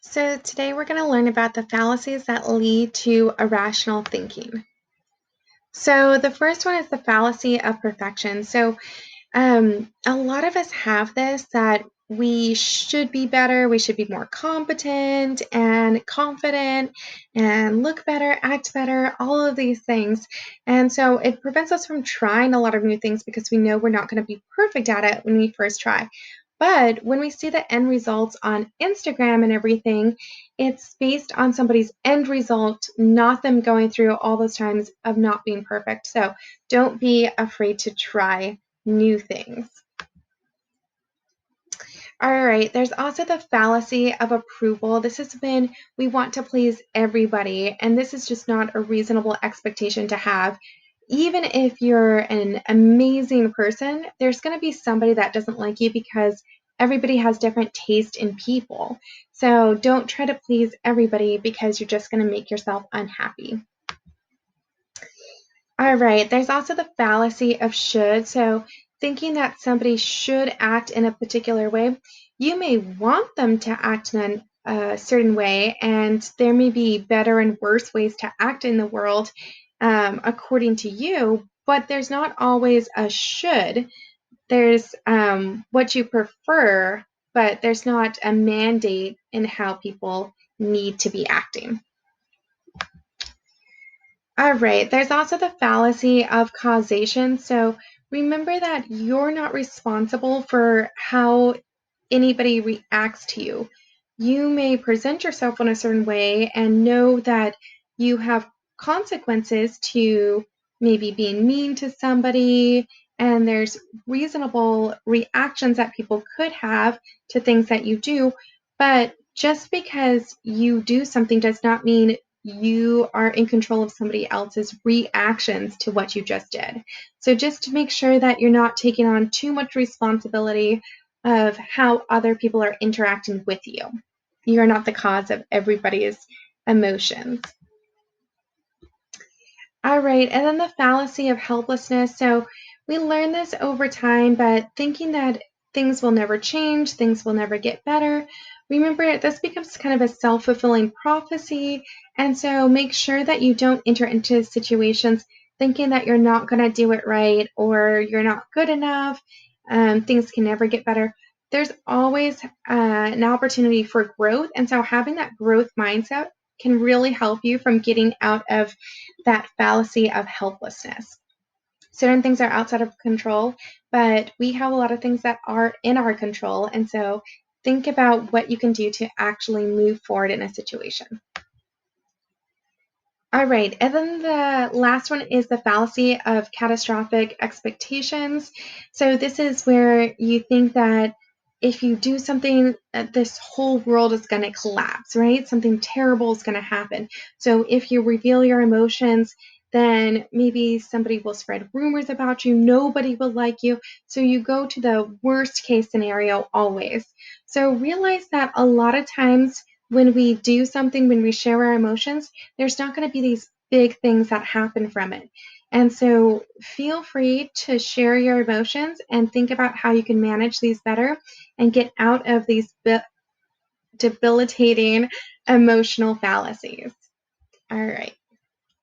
So, today we're going to learn about the fallacies that lead to irrational thinking. So, the first one is the fallacy of perfection. A lot of us have this that we should be better, we should be more competent and confident and look better, act better, all of these things. And so it prevents us from trying a lot of new things because we know we're not going to be perfect at it when we first try. But when we see the end results on Instagram and everything, it's based on somebody's end result, not them going through all those times of not being perfect. So don't be afraid to try new things. All right, there's also the fallacy of approval. This is when we want to please everybody, and this is just not a reasonable expectation to have. Even if you're an amazing person, there's going to be somebody that doesn't like you because everybody has different taste in people. So don't try to please everybody because you're just going to make yourself unhappy. All right, there's also the fallacy of should. So, thinking that somebody should act in a particular way, you may want them to act in a certain way, and there may be better and worse ways to act in the world according to you, but there's not always a should. There's what you prefer, but there's not a mandate in how people need to be acting. All right. There's also the fallacy of causation. So remember that you're not responsible for how anybody reacts to you. You may present yourself in a certain way and know that you have consequences to maybe being mean to somebody, and there's reasonable reactions that people could have to things that you do. But just because you do something does not mean you are in control of somebody else's reactions to what you just did. So just to make sure that you're not taking on too much responsibility of how other people are interacting with you. You're not the cause of everybody's emotions. All right, and then the fallacy of helplessness. So we learn this over time, but thinking that things will never change, things will never get better. Remember, this becomes kind of a self-fulfilling prophecy, and so make sure that you don't enter into situations thinking that you're not going to do it right or you're not good enough. Things can never get better. There's always an opportunity for growth, and so having that growth mindset can really help you from getting out of that fallacy of helplessness. Certain things are outside of control, but we have a lot of things that are in our control. And so think about what you can do to actually move forward in a situation. All right, and then the last one is the fallacy of catastrophic expectations. So this is where you think that if you do something, this whole world is going to collapse, right? Something terrible is going to happen. So if you reveal your emotions, then maybe somebody will spread rumors about you. Nobody will like you. So you go to the worst case scenario always. So realize that a lot of times when we do something, when we share our emotions, there's not going to be these big things that happen from it. And so feel free to share your emotions and think about how you can manage these better and get out of these debilitating emotional fallacies. All right.